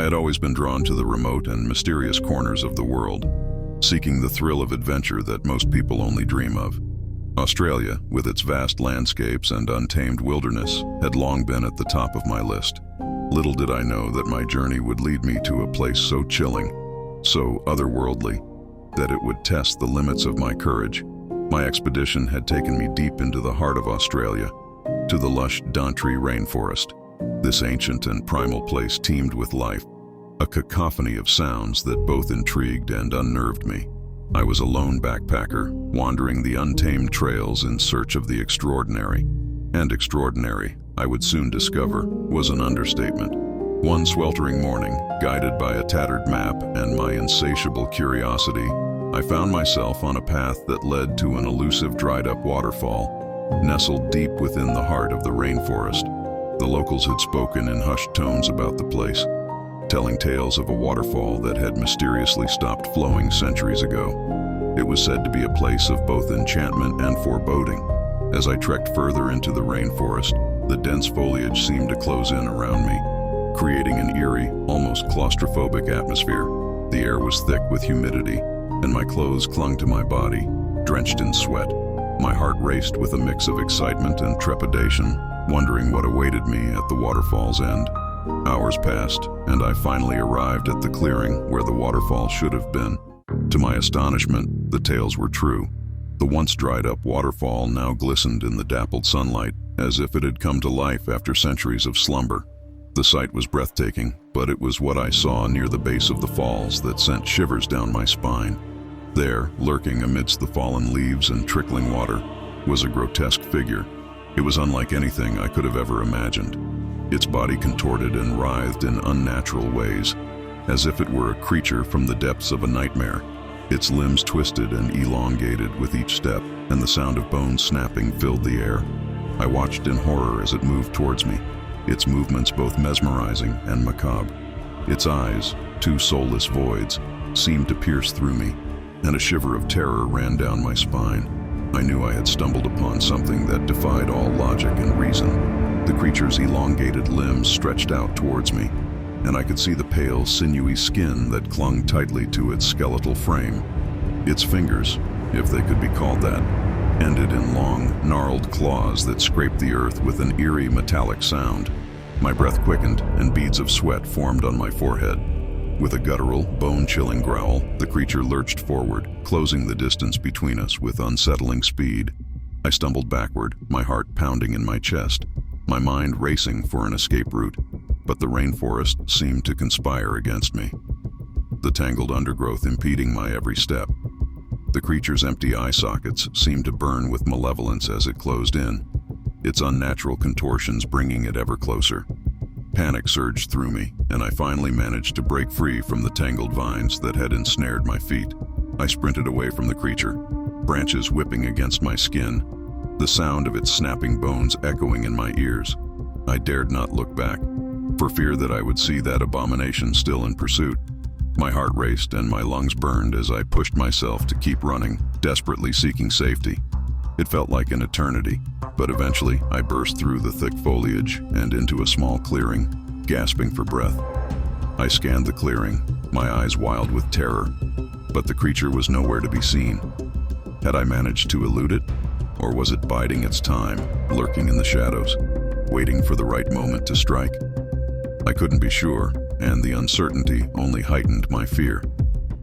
had always been drawn to the remote and mysterious corners of the world, seeking the thrill of adventure that most people only dream of. Australia, with its vast landscapes and untamed wilderness, had long been at the top of my list. Little did I know that my journey would lead me to a place so chilling, so otherworldly, that it would test the limits of my courage. My expedition had taken me deep into the heart of Australia, to the lush Daintree Rainforest. This ancient and primal place teemed with life, a cacophony of sounds that both intrigued and unnerved me. I was a lone backpacker, wandering the untamed trails in search of the extraordinary. And extraordinary, I would soon discover, was an understatement. One sweltering morning, guided by a tattered map and my insatiable curiosity, I found myself on a path that led to an elusive dried-up waterfall, nestled deep within the heart of the rainforest. The locals had spoken in hushed tones about the place, telling tales of a waterfall that had mysteriously stopped flowing centuries ago. It was said to be a place of both enchantment and foreboding. As I trekked further into the rainforest, the dense foliage seemed to close in around me, creating an eerie, almost claustrophobic atmosphere. The air was thick with humidity, and my clothes clung to my body, drenched in sweat. My heart raced with a mix of excitement and trepidation, wondering what awaited me at the waterfall's end. Hours passed, and I finally arrived at the clearing where the waterfall should have been. To my astonishment, the tales were true. The once dried-up waterfall now glistened in the dappled sunlight, as if it had come to life after centuries of slumber. The sight was breathtaking, but it was what I saw near the base of the falls that sent shivers down my spine. There, lurking amidst the fallen leaves and trickling water, was a grotesque figure. It was unlike anything I could have ever imagined. Its body contorted and writhed in unnatural ways, as if it were a creature from the depths of a nightmare. Its limbs twisted and elongated with each step, and the sound of bones snapping filled the air. I watched in horror as it moved towards me, its movements both mesmerizing and macabre. Its eyes, two soulless voids, seemed to pierce through me, and a shiver of terror ran down my spine. I knew I had stumbled upon something that defied all logic and reason. The creature's elongated limbs stretched out towards me, and I could see the pale, sinewy skin that clung tightly to its skeletal frame. Its fingers, if they could be called that, ended in long, gnarled claws that scraped the earth with an eerie metallic sound. My breath quickened, and beads of sweat formed on my forehead. With a guttural, bone-chilling growl, the creature lurched forward, closing the distance between us with unsettling speed. I stumbled backward, my heart pounding in my chest, my mind racing for an escape route, but the rainforest seemed to conspire against me, the tangled undergrowth impeding my every step. The creature's empty eye sockets seemed to burn with malevolence as it closed in, its unnatural contortions bringing it ever closer. Panic surged through me, and I finally managed to break free from the tangled vines that had ensnared my feet. I sprinted away from the creature, branches whipping against my skin, the sound of its snapping bones echoing in my ears. I dared not look back, for fear that I would see that abomination still in pursuit. My heart raced and my lungs burned as I pushed myself to keep running, desperately seeking safety. It felt like an eternity, but eventually I burst through the thick foliage and into a small clearing, gasping for breath. I scanned the clearing, my eyes wild with terror, but the creature was nowhere to be seen. Had I managed to elude it, or was it biding its time, lurking in the shadows, waiting for the right moment to strike? I couldn't be sure, and the uncertainty only heightened my fear.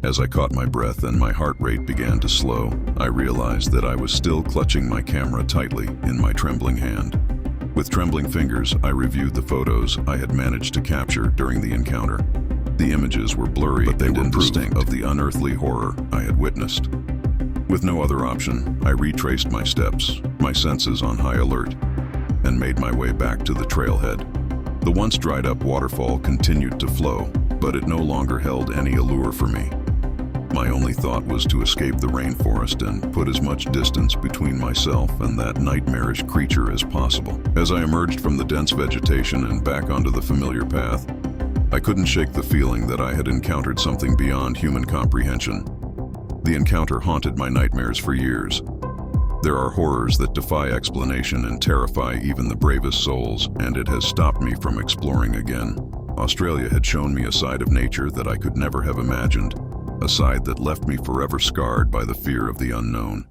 As I caught my breath and my heart rate began to slow, I realized that I was still clutching my camera tightly in my trembling hand. With trembling fingers, I reviewed the photos I had managed to capture during the encounter. The images were blurry, but they were proof of the unearthly horror I had witnessed. With no other option, I retraced my steps, my senses on high alert, and made my way back to the trailhead. The once dried-up waterfall continued to flow, but it no longer held any allure for me. My only thought was to escape the rainforest and put as much distance between myself and that nightmarish creature as possible. As I emerged from the dense vegetation and back onto the familiar path, I couldn't shake the feeling that I had encountered something beyond human comprehension. The encounter haunted my nightmares for years. There are horrors that defy explanation and terrify even the bravest souls, and it has stopped me from exploring again. Australia had shown me a side of nature that I could never have imagined, a side that left me forever scarred by the fear of the unknown.